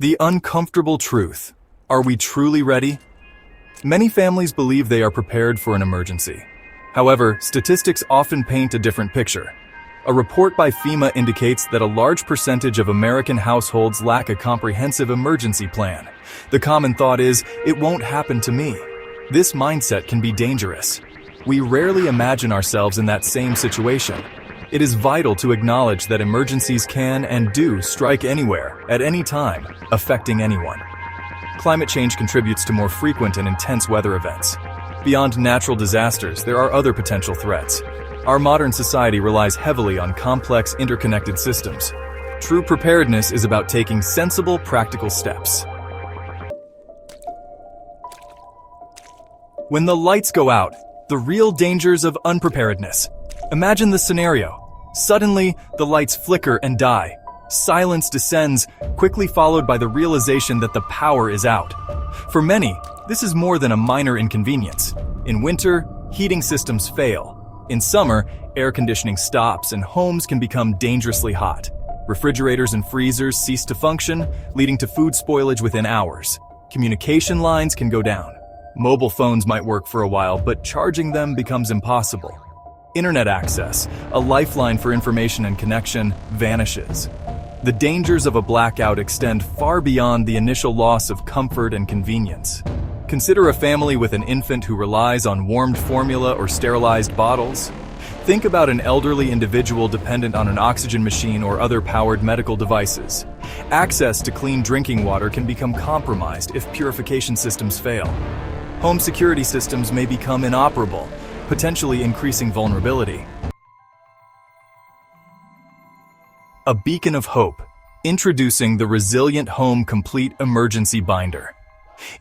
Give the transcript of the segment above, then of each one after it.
The uncomfortable truth. Are we truly ready? Many families believe they are prepared for an emergency. However, statistics often paint a different picture. A report by FEMA indicates that a large percentage of American households lack a comprehensive emergency plan. The common thought is, it won't happen to me. This mindset can be dangerous. We rarely imagine ourselves in that same situation. It is vital to acknowledge that emergencies can and do strike anywhere, at any time, affecting anyone. Climate change contributes to more frequent and intense weather events. Beyond natural disasters, there are other potential threats. Our modern society relies heavily on complex, interconnected systems. True preparedness is about taking sensible, practical steps. When the lights go out, the real dangers of unpreparedness. Imagine the scenario. Suddenly, the lights flicker and die. Silence descends, quickly followed by the realization that the power is out. For many, this is more than a minor inconvenience. In winter, heating systems fail. In summer, air conditioning stops and homes can become dangerously hot. Refrigerators and freezers cease to function, leading to food spoilage within hours. Communication lines can go down. Mobile phones might work for a while, but charging them becomes impossible. Internet access, a lifeline for information and connection, vanishes. The dangers of a blackout extend far beyond the initial loss of comfort and convenience. Consider a family with an infant who relies on warmed formula or sterilized bottles. Think about an elderly individual dependent on an oxygen machine or other powered medical devices. Access to clean drinking water can become compromised if purification systems fail. Home security systems may become inoperable, potentially increasing vulnerability. A beacon of hope. Introducing the Resilient Home Complete Emergency Binder.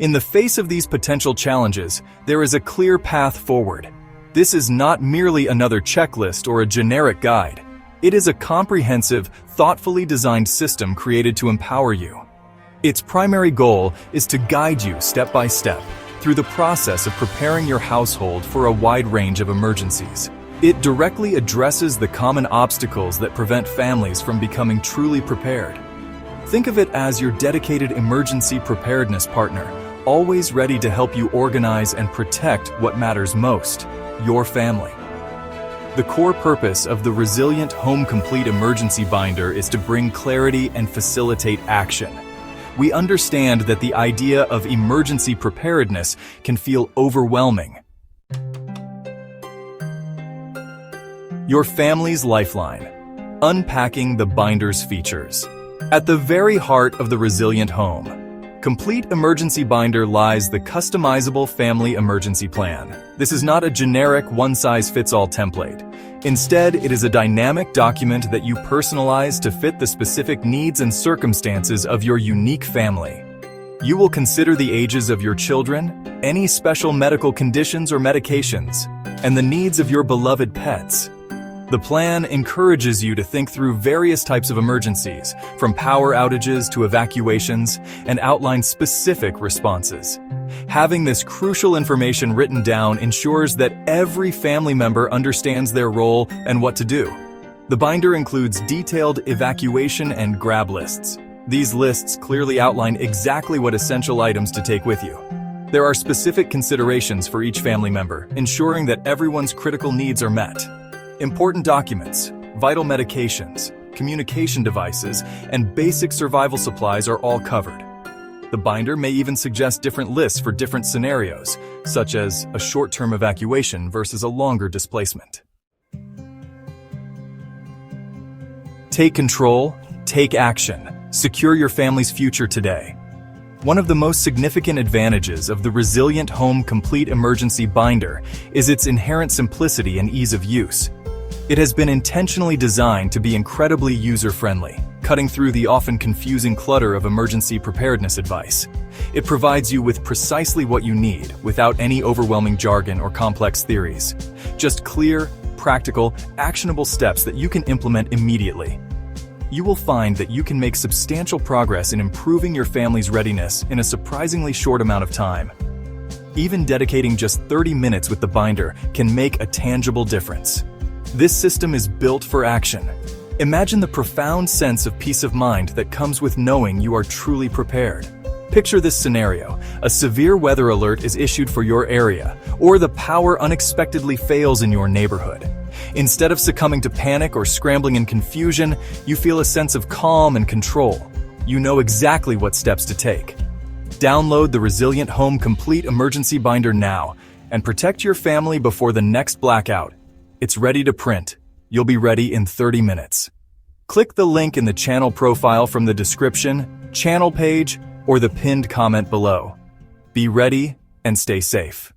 In the face of these potential challenges, there is a clear path forward. This is not merely another checklist or a generic guide. It is a comprehensive, thoughtfully designed system created to empower you. Its primary goal is to guide you step by step through the process of preparing your household for a wide range of emergencies. It directly addresses the common obstacles that prevent families from becoming truly prepared. Think of it as your dedicated emergency preparedness partner, always ready to help you organize and protect what matters most, your family. The core purpose of the Resilient Home Complete Emergency Binder is to bring clarity and facilitate action. We understand that the idea of emergency preparedness can feel overwhelming. Your family's lifeline. Unpacking the binder's features. At the very heart of the Resilient Home Complete Emergency Binder lies the customizable family emergency plan. This is not a generic one-size-fits-all template. Instead, it is a dynamic document that you personalize to fit the specific needs and circumstances of your unique family. You will consider the ages of your children, any special medical conditions or medications, and the needs of your beloved pets. The plan encourages you to think through various types of emergencies, from power outages to evacuations, and outlines specific responses. Having this crucial information written down ensures that every family member understands their role and what to do. The binder includes detailed evacuation and grab lists. These lists clearly outline exactly what essential items to take with you. There are specific considerations for each family member, ensuring that everyone's critical needs are met. Important documents, vital medications, communication devices, and basic survival supplies are all covered. The binder may even suggest different lists for different scenarios, such as a short-term evacuation versus a longer displacement. Take control, take action, secure your family's future today. One of the most significant advantages of the Resilient Home Complete Emergency Binder is its inherent simplicity and ease of use. It has been intentionally designed to be incredibly user-friendly, cutting through the often confusing clutter of emergency preparedness advice. It provides you with precisely what you need without any overwhelming jargon or complex theories. Just clear, practical, actionable steps that you can implement immediately. You will find that you can make substantial progress in improving your family's readiness in a surprisingly short amount of time. Even dedicating just 30 minutes with the binder can make a tangible difference. This system is built for action. Imagine the profound sense of peace of mind that comes with knowing you are truly prepared. Picture this scenario. A severe weather alert is issued for your area, or the power unexpectedly fails in your neighborhood. Instead of succumbing to panic or scrambling in confusion, you feel a sense of calm and control. You know exactly what steps to take. Download the Resilient Home Complete Emergency Binder now and protect your family before the next blackout. It's ready to print. You'll be ready in 30 minutes. Click the link in the channel profile from the description, channel page, or the pinned comment below. Be ready and stay safe.